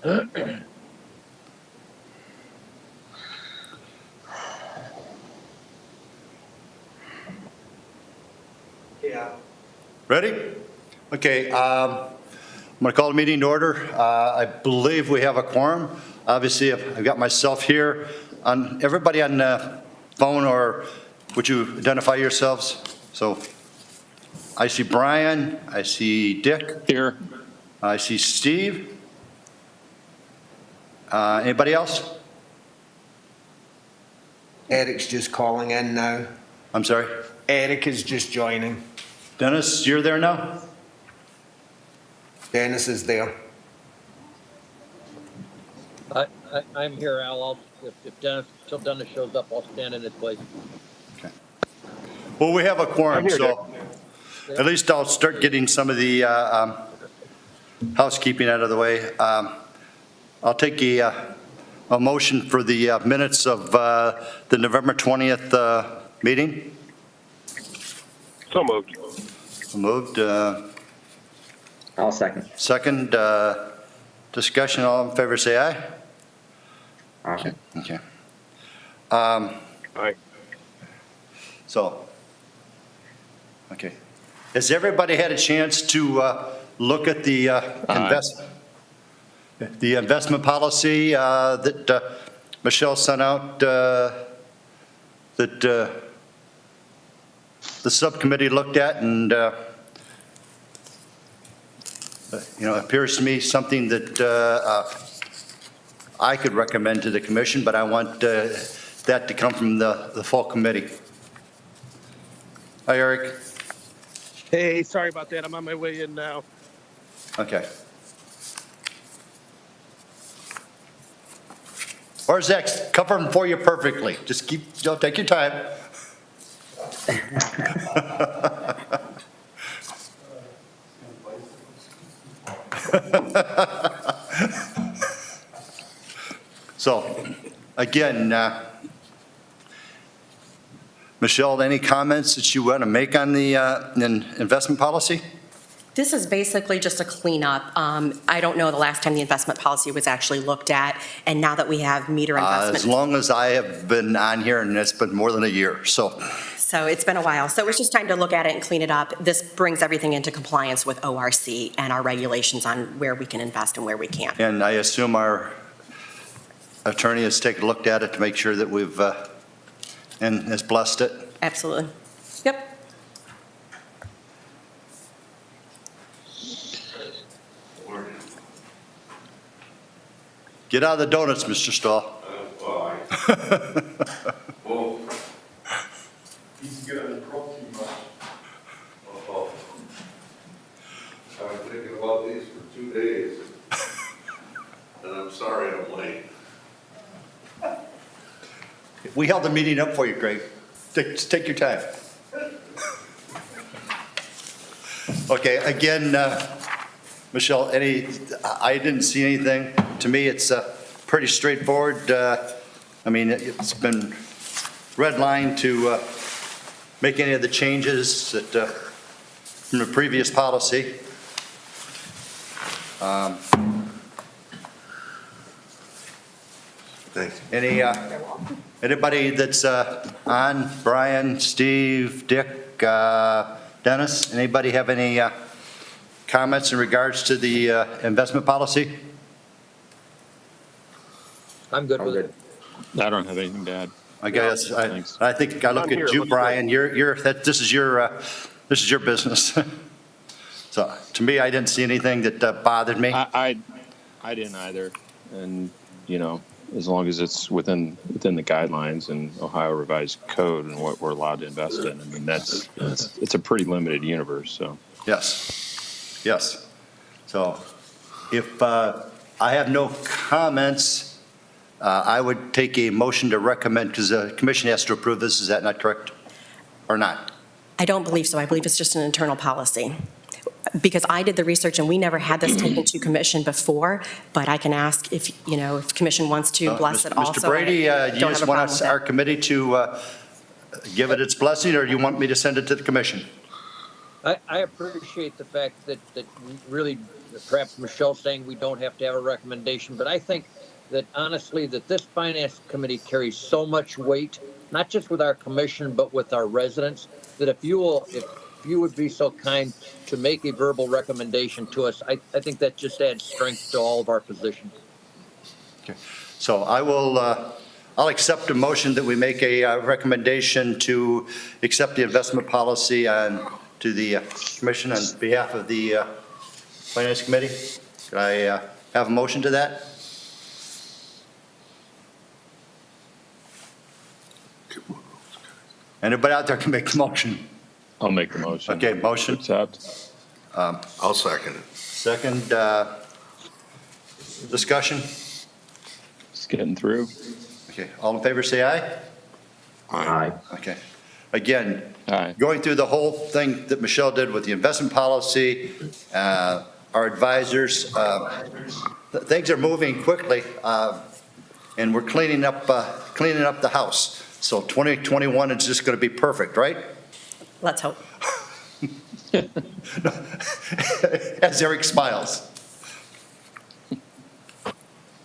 Yeah. Ready? Okay, I'm going to call the meeting to order. I believe we have a quorum. Obviously, I've got myself here. Everybody on the phone, or would you identify yourselves? So I see Brian, I see Dick, Here. I see Steve. Anybody else? Eric's just calling in now. I'm sorry. Eric is just joining. Dennis, you're there now? Dennis is there. I'm here, Al. If Dennis shows up, I'll stand in his place. Well, we have a quorum, here, so at least I'll start getting some of the housekeeping out of the way. I'll take a motion for the minutes of the November 20th meeting. So moved. Moved. I'll second. Second, discussion, all in favor, say aye. Aye. Okay. Aye. So, okay. Has everybody had a chance to look at the investment policy that Michelle sent out, that the subcommittee looked at, and appears to me something that I could recommend to the commission, but I want that to come from the full committee. Hi, Eric. Hey, sorry about that. I'm on my way in now. Okay. Or Zach, cover them for you perfectly. Just take your time. So, again, Michelle, any comments that you want to make on the investment policy? This is basically just a cleanup. I don't know the last time the investment policy was actually looked at, and now that we have meter investment. As long as I have been on here, and it's been more than a year, so. So it's been a while. So it's just time to look at it and clean it up. This brings everything into compliance with ORC and our regulations on where we can invest and where we can't. And I assume our attorney has taken a look at it to make sure that we've, and has blessed it. Absolutely. Yep. Get out of the donuts, Mr. Stahl. Well, he's getting protein much. I've been thinking about these for 2 days, and I'm sorry I'm late. We held the meeting up for you, Greg. Just take your time. Okay, again, Michelle, I didn't see anything. To me, it's pretty straightforward. I mean, it's been redlined to make any of the changes that from the previous policy. Thanks. Anybody that's on, Brian, Steve, Dick, Dennis, anybody have any comments in regards to the investment policy? I'm good with it. I don't have anything to add. I guess, Thanks. I think I look I'm here. at you, Looks Brian, this is your business. So, to me, I didn't see anything that bothered me. I didn't either. And, as long as it's within the guidelines and Ohio revised code and what we're allowed to invest in, I mean, it's a pretty limited universe, so. Yes, yes. So, if I have no comments, I would take a motion to recommend, because the commission has to approve this, is that not correct? Or not? I don't believe so. I believe it's just an internal policy. Because I did the research and we never had this taken to commission before, but I can ask if commission wants to bless it also. Mr. Brady, you I don't have just a want problem with our that. committee to give it its blessing, or do you want me to send it to the commission? I appreciate the fact that really, perhaps Michelle's saying we don't have to have a recommendation, but I think that honestly, that this finance committee carries so much weight, not just with our commission, but with our residents, that if you would be so kind to make a verbal recommendation to us, I think that just adds strength to all of our positions. So I will, I'll accept a motion that we make a recommendation to accept the investment policy to the commission on behalf of the Finance Committee. Could I have a motion to that? Anybody out there can make the motion? I'll make the motion. Okay, motion. Accept. I'll second it. Second, discussion? Just getting through. Okay, all in favor, say aye. Aye. Okay. Again, Aye. going through the whole thing that Michelle did with the investment policy, our advisors, things are moving quickly, and we're cleaning up the house. So 2021 is just going to be perfect, right? Let's hope. As Eric smiles.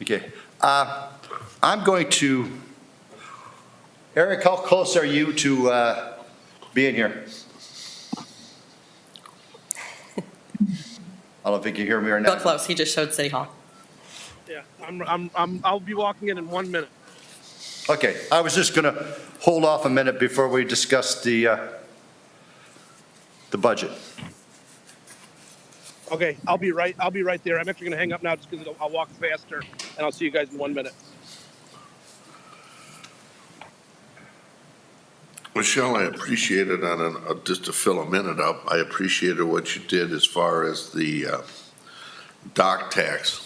Okay. I'm going to, Eric, how close are you to being here? I don't know if you can hear me or Real not. close, he just showed City Hall. Yeah, I'll be walking in 1 minute. Okay, I was just going to hold off a minute before we discuss the budget. Okay, I'll be right there. I'm actually gonna hang up now just because I'll walk faster, and I'll see you guys in 1 minute. Michelle, I appreciated just to fill a minute up, I appreciated what you did as far as the dock tax.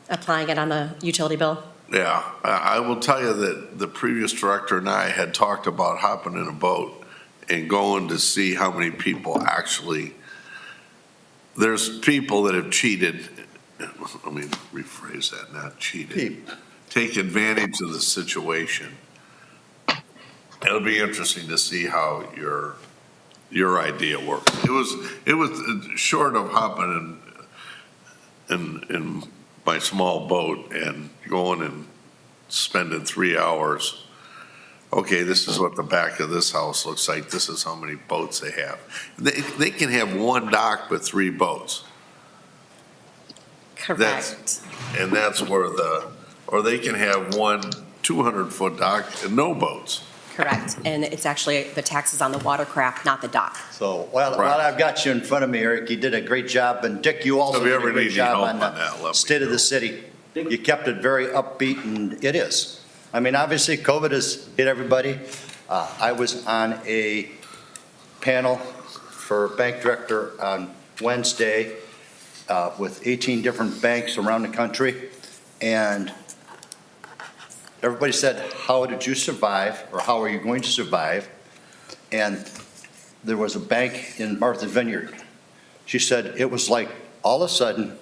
Applying it on the utility bill. Yeah, I will tell you that the previous director and I had talked about hopping in a boat and going to see how many people actually, there's people that have cheated, let me rephrase that, not cheated, take advantage of the situation. It'll be interesting to see how your idea works. It was short of hopping in my small boat and going and spending 3 hours. Okay, this is what the back of this house looks like. This is how many boats they have. They can have one dock but 3 boats. Correct. And that's where or they can have one 200-foot dock and no boats. Correct. And it's actually, the tax is on the watercraft, not the dock. So while I've got you in front of me, Eric, you did a great job, and Dick, you also If you did ever a great need job help on on that, let the me state of know. the city. You kept it very upbeat, and it is. I mean, obviously, COVID has hit everybody. I was on a panel for bank director on Wednesday with 18 different banks around the country, and everybody said, how did you survive, or how are you going to survive? And there was a bank in Martha's Vineyard. She said it was like, all of a sudden,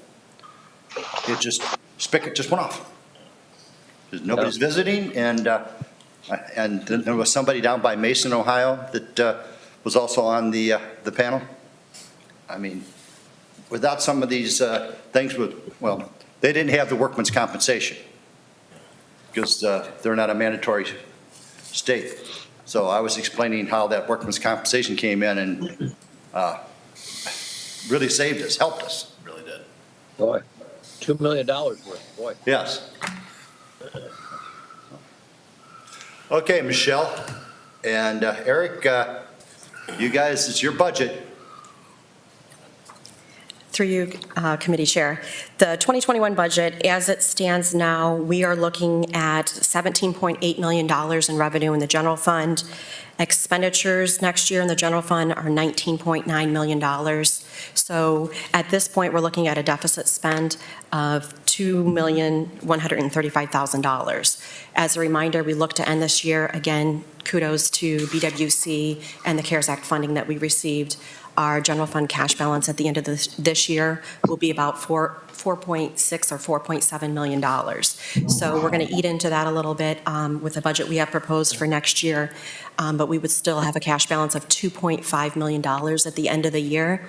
spigot just went off. Nobody's visiting, and then there was somebody down by Mason, Ohio, that was also on the panel. I mean, without some of these things they didn't have the workman's compensation because they're not a mandatory state. So I was explaining how that workman's compensation came in and really saved us, helped us, really did. Boy, $2 million worth, boy. Yes. Okay, Michelle and Eric, you guys, it's your budget. Through you, Committee Chair. The 2021 budget, as it stands now, we are looking at $17.8 million in revenue in the general fund. Expenditures next year in the general fund are $19.9 million. So at this point, we're looking at a deficit spend of $2,135,000. As a reminder, we look to end this year, again, kudos to BWC and the CARES Act funding that we received, our general fund cash balance at the end of this year will be about $4.6 or $4.7 million. So we're going to eat into that a little bit with the budget we have proposed for next year, but we would still have a cash balance of $2.5 million at the end of the year,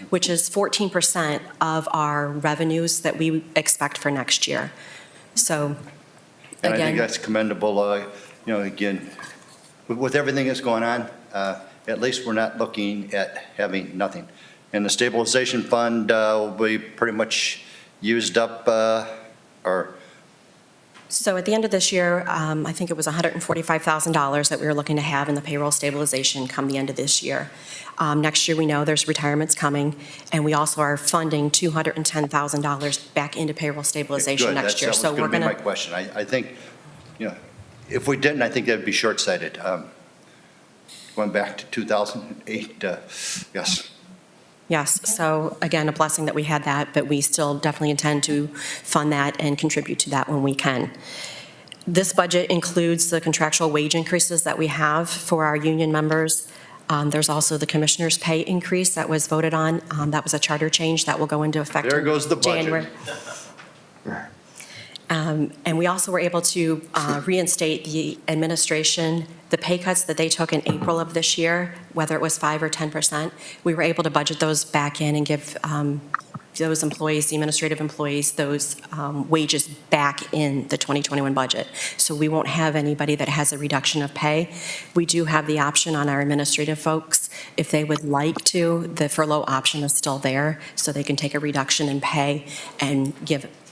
which is 14% of our revenues that we expect for next year. So, And I think again, that's commendable, again, with everything that's going on, at least we're not looking at having nothing. And the stabilization fund will be pretty much used up, or, so at the end of this year, I think it was $145,000 that we were looking to have in the payroll stabilization come the end of this year. Next year, we know there's retirements coming, and we also are funding $210,000 back into payroll stabilization good, next year. that So was we're going to going be my to, question. I think, if we didn't, I think that'd be short-sighted. Going back to 2008, yes. yes. So again, a blessing that we had that, but we still definitely intend to fund that and contribute to that when we can. This budget includes the contractual wage increases that we have for our union members. There's also the commissioner's pay increase that was voted on. That was a charter change that will go into effect There in goes the budget. January. And we also were able to reinstate the administration, the pay cuts that they took in April of this year, whether it was 5 or 10%. We were able to budget those back in and give those employees, the administrative employees, those wages back in the 2021 budget. So we won't have anybody that has a reduction of pay. We do have the option on our administrative folks, if they would like to, the furlough option is still there, so they can take a reduction in pay and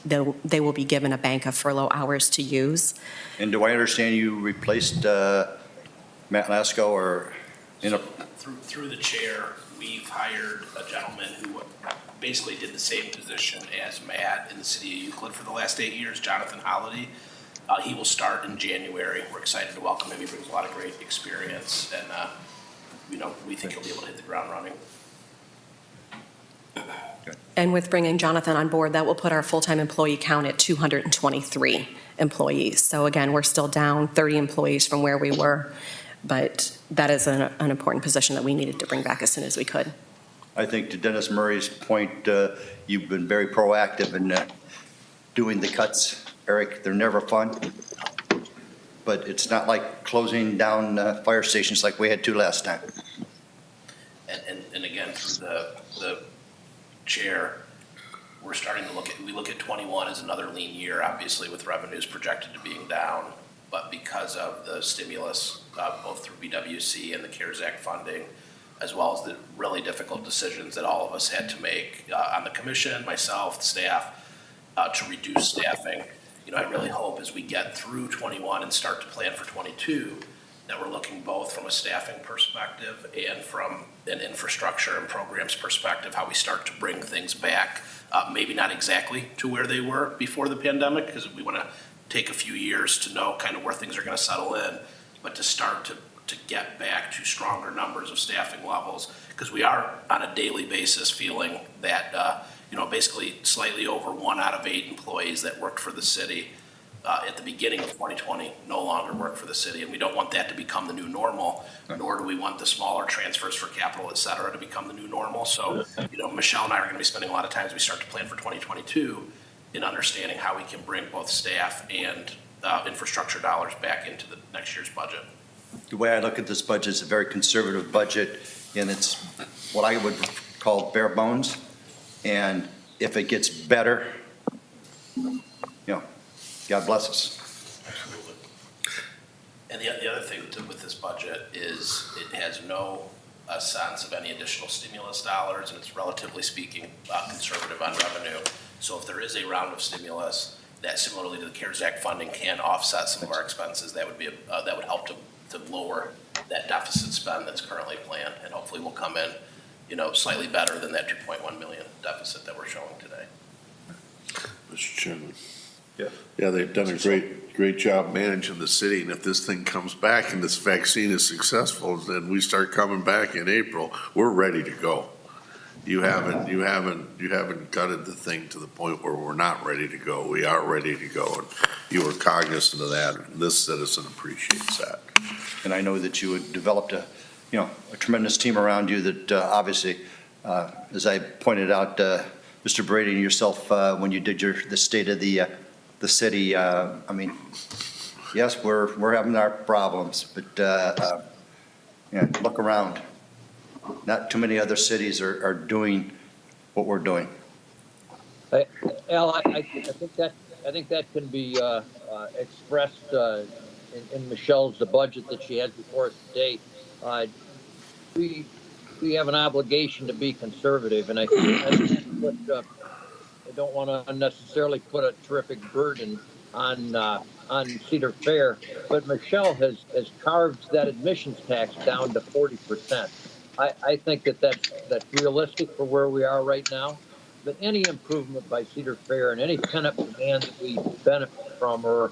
they will be given a bank of furlough hours to use. And do I understand you replaced Matt Lasko, or Through the chair, we've hired a gentleman who basically did the same position as Matt in the city of Euclid for the last 8 years, Jonathan Holliday. He will start in January. We're excited to welcome him. He brings a lot of great experience, and we think he'll be able to hit the ground running. And with bringing Jonathan on board, that will put our full-time employee count at 223 employees. So again, we're still down 30 employees from where we were, but that is an important position that we needed to bring back as soon as we could. I think to Dennis Murray's point, you've been very proactive in doing the cuts, Eric. They're never fun, but it's not like closing down fire stations like we had to last time. And again, through the chair, we're starting to we look at 21 as another lean year, obviously with revenues projected to being down, but because of the stimulus, both through BWC and the CARES Act funding, as well as the really difficult decisions that all of us had to make on the commission, myself, the staff, to reduce staffing. I really hope as we get through 21 and start to plan for 22, that we're looking both from a staffing perspective and from an infrastructure and programs perspective, how we start to bring things back, maybe not exactly to where they were before the pandemic, because we want to take a few years to know kind of where things are going to settle in, but to start to get back to stronger numbers of staffing levels, because we are on a daily basis feeling that, basically slightly over 1 out of 8 employees that worked for the city at the beginning of 2020 no longer work for the city, and we don't want that to become the new normal, nor do we want the smaller transfers for capital, et cetera, to become the new normal. So, Michelle and I are going to be spending a lot of time as we start to plan for 2022 in understanding how we can bring both staff and infrastructure dollars back into the next year's budget. The way I look at this budget is a very conservative budget, and it's what I would call bare bones. And if it gets better, God bless us. Absolutely. And the other thing with this budget is it has no sense of any additional stimulus dollars, and it's relatively speaking conservative on revenue. So if there is a round of stimulus that, similarly to the CARES Act funding, can offset some of our expenses, that would be that would help to lower that deficit spend that's currently planned, and hopefully will come in, slightly better than that 2.1 million deficit that we're showing today. Mr. Chairman. Yeah. Yeah, they've done a great job managing the city, and if this thing comes back and this vaccine is successful, then we start coming back in April, we're ready to go. You haven't gutted the thing to the point where we're not ready to go. We are ready to go, and you were cognizant of that, and this citizen appreciates that. And I know that you had developed a tremendous team around you that obviously, as I pointed out, Mr. Brady and yourself, when you did the state of the city, I mean, yes, we're having our problems, but look around. Not too many other cities are doing what we're doing. Al, I think that can be expressed in Michelle's the budget that she has before us today. We have an obligation to be conservative, and I don't want to unnecessarily put a terrific burden on Cedar Fair, but Michelle has carved that admissions tax down to 40%. I think that's realistic for where we are right now. But any improvement by Cedar Fair and any pent-up demand that we benefit from, or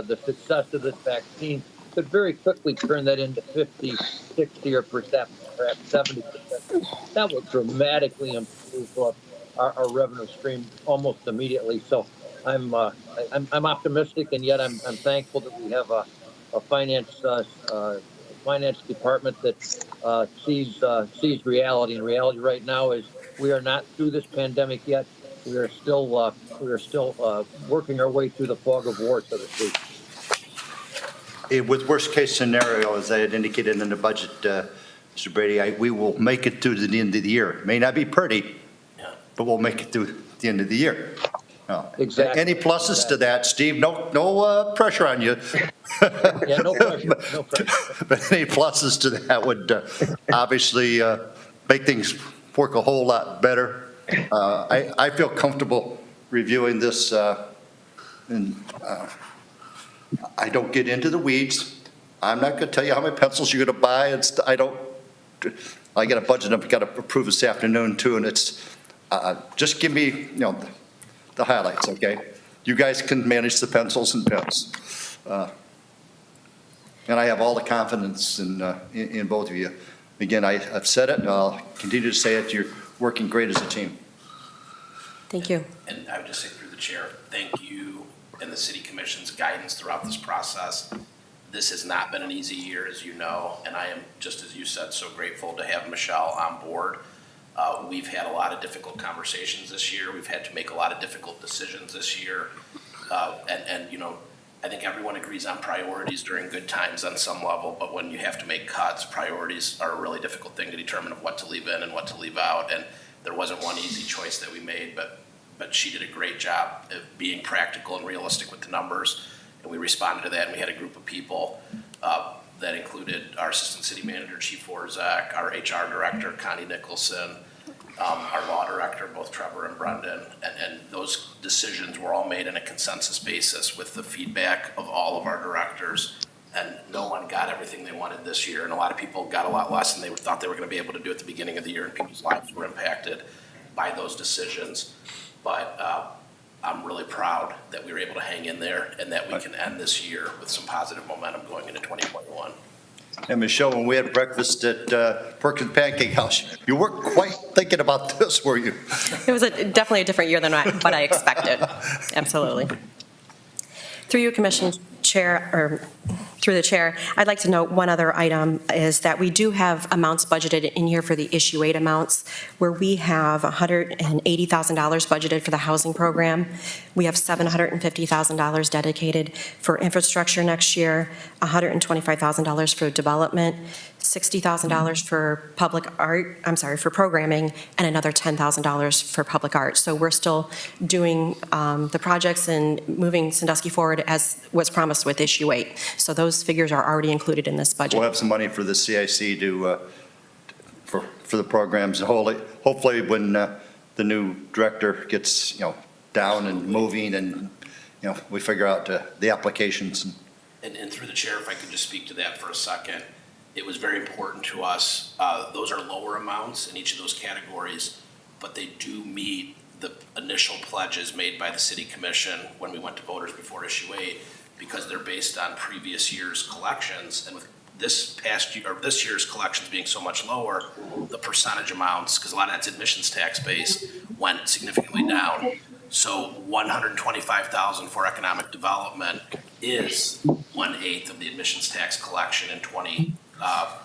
the success of this vaccine, could very quickly turn that into 50, 60, or perhaps 70%. That would dramatically improve our revenue stream almost immediately. So I'm optimistic, and yet I'm thankful that we have a finance department that sees reality. And reality right now is we are not through this pandemic yet. We are still working our way through the fog of war, so to speak. With worst case scenario, as I had indicated in the budget, Mr. Brady, we will make it through the end of the year. It may not be pretty, but we'll make it through the end of the year. Exactly. Any pluses to that, Steve? No pressure on you. Yeah, no pressure. No pressure. But any pluses to that would obviously make things work a whole lot better. I feel comfortable reviewing this, and I don't get into the weeds. I'm not going to tell you how many pencils you're going to buy. I got a budget I've got to approve this afternoon too, and it's just give me the highlights, okay? You guys can manage the pencils and pens. And I have all the confidence in both of you. Again, I've said it, and I'll continue to say it. You're working great as a team. Thank you. And I would just say through the chair, thank you and the city commission's guidance throughout this process. This has not been an easy year, as you know, and I am, just as you said, so grateful to have Michelle on board. We've had a lot of difficult conversations this year. We've had to make a lot of difficult decisions this year. I think everyone agrees on priorities during good times on some level, but when you have to make cuts, priorities are a really difficult thing to determine of what to leave in and what to leave out. And there wasn't one easy choice that we made, but she did a great job of being practical and realistic with the numbers. And we responded to that, and we had a group of people that included our assistant city manager, Chief Orzak, our HR director, Connie Nicholson, our law director, both Trevor and Brendan, and those decisions were all made in a consensus basis with the feedback of all of our directors, and no one got everything they wanted this year, and a lot of people got a lot less than they thought they were going to be able to do at the beginning of the year, and people's lives were impacted by those decisions. But I'm really proud that we were able to hang in there and that we can end this year with some positive momentum going into 2021. And Michelle, when we had breakfast at Perkins Pancake House, you weren't quite thinking about this, were you? It was definitely a different year than what I expected. Absolutely. Through you, Commission Chair, or through the chair, I'd like to note one other item is that we do have amounts budgeted in here for the issue aid amounts, where we have $180,000 budgeted for the housing program. We have $750,000 dedicated for infrastructure next year, $125,000 for development, $60,000 for for programming, and another $10,000 for public art. So we're still doing the projects and moving Sandusky forward as was promised with issue 8. So those figures are already included in this budget. We'll have some money for the CIC for the programs. Hopefully when the new director gets, down and moving and, we figure out the applications. And through the chair, if I could just speak to that for a second, it was very important to us. Those are lower amounts in each of those categories, but they do meet the initial pledges made by the city commission when we went to voters before issue 8, because they're based on previous year's collections. And with this year's collections being so much lower, the percentage amounts, because a lot of that's admissions tax based, went significantly down. So $125,000 for economic development is 1/8 of the admissions tax collection in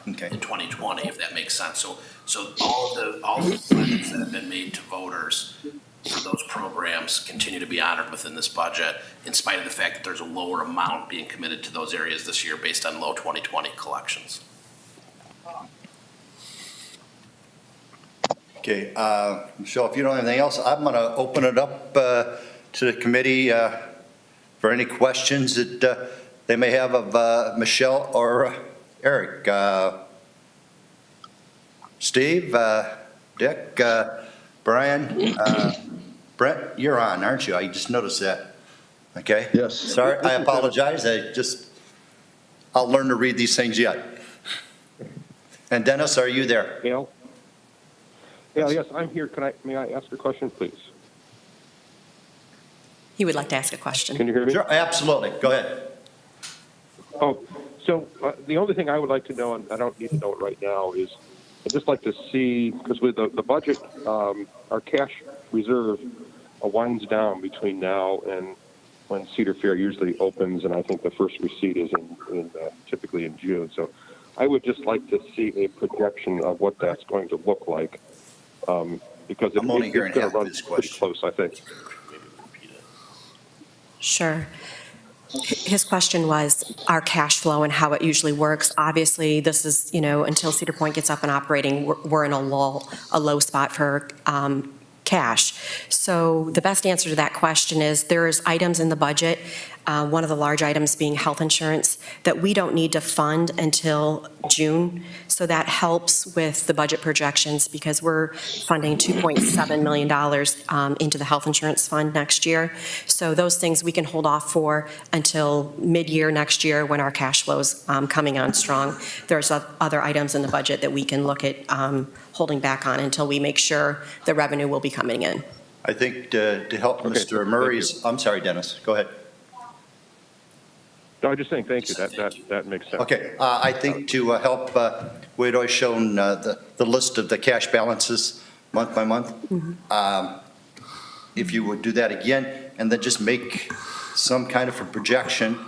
Okay. in 2020, if that makes sense. So all the pledges that have been made to voters for those programs continue to be honored within this budget, in spite of the fact that there's a lower amount being committed to those areas this year based on low 2020 collections. Okay, Michelle, if you don't have anything else, I'm going to open it up to the committee for any questions that they may have of Michelle or Eric. Steve, Dick, Brian, Brett, you're on, aren't you? I just noticed that. Okay? Yes. Sorry, I apologize. I'll learn to read these things yet. And Dennis, are you there? Al? Yeah, yes, I'm here. May I ask a question, please? He would like to ask a question. Can you hear me? Sure, absolutely. Go ahead. Oh, so the only thing I would like to know, and I don't need to know it right now, is I'd just like to see, because with the budget, our cash reserve winds down between now and when Cedar Fair usually opens, and I think the first receipt is typically in June. So I would just like to see a projection of what that's going to look like, because I'm only it's hearing going half to of run this pretty question. close, I think. Sure. His question was our cash flow and how it usually works. Obviously, this is, until Cedar Point gets up and operating, we're in a low spot for cash. So the best answer to that question is there's items in the budget, one of the large items being health insurance, that we don't need to fund until June. So that helps with the budget projections because we're funding $2.7 million into the health insurance fund next year. So those things we can hold off for until mid-year next year when our cash flow's coming on strong. There's other items in the budget that we can look at holding back on until we make sure the revenue will be coming in. I think to help Mr. Murray's, I'm sorry, Dennis, go ahead. No, I'm just saying thank you. That makes sense. Okay, I think to help, we'd always shown the list of the cash balances month by month. If you would do that again, and then just make some kind of a projection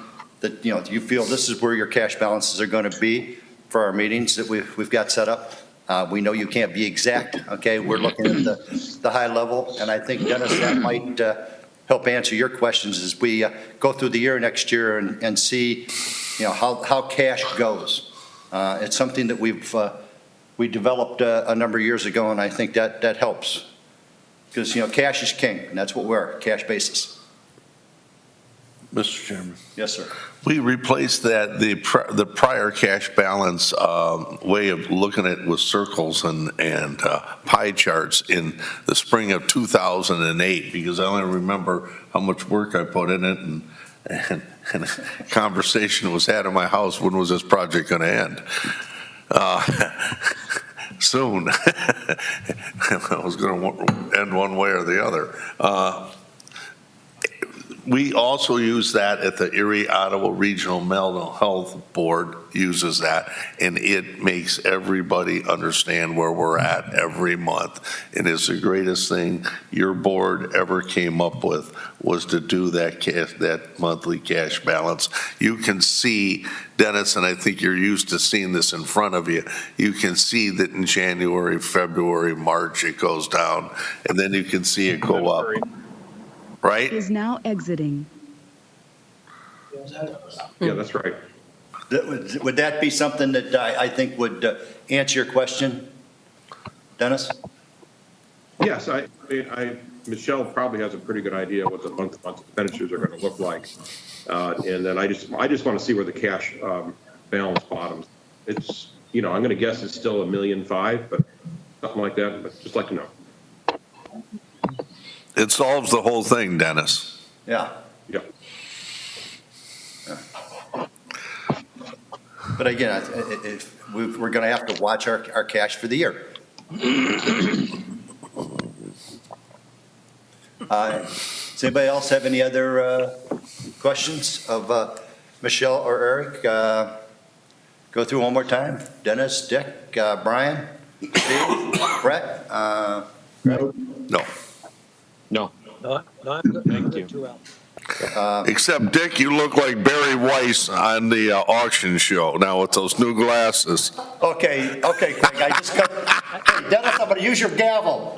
that, you feel this is where your cash balances are going to be for our meetings that we've got set up. We know you can't be exact, okay? We're looking at the high level, and I think, Dennis, that might help answer your questions as we go through the year next year and see, how cash goes. It's something that we developed a number of years ago, and I think that helps. Because, cash is king, and that's what we're, cash basis. Mr. Chairman. Yes, sir. We replaced that, the prior cash balance way of looking at with circles and pie charts in the spring of 2008, because I only remember how much work I put in it, and a conversation was had in my house, when was this project going to end? Soon. It was going to end one way or the other. We also use that at the Erie Ottawa Regional Mental Health Board uses that, and it makes everybody understand where we're at every month. And it's the greatest thing your board ever came up with, was to do that monthly cash balance. You can see, Dennis, and I think you're used to seeing this in front of you, you can see that in January, February, March, it goes down, and then you can see it go up. Right? Is now exiting. Yeah, that's right. Would that be something that I think would answer your question, Dennis? Yes, Michelle probably has a pretty good idea what the month-to-month expenditures are going to look like. And then I just want to see where the cash balance bottoms. It's, I'm going to guess it's still $1.5 million, but something like that, but just like to know. It solves the whole thing, Dennis. Yeah. Yeah. But again, if we're going to have to watch our cash for the year. Does anybody else have any other questions of Michelle or Eric? Go through one more time. Dennis, Dick, Brian, Steve, Brett? No. No, I'm good. I'm good too, Al. Except, Dick, you look like Barry Weiss on the auction show now with those new glasses. Okay, Craig, I just got, hey, Dennis, I'm gonna use your gavel.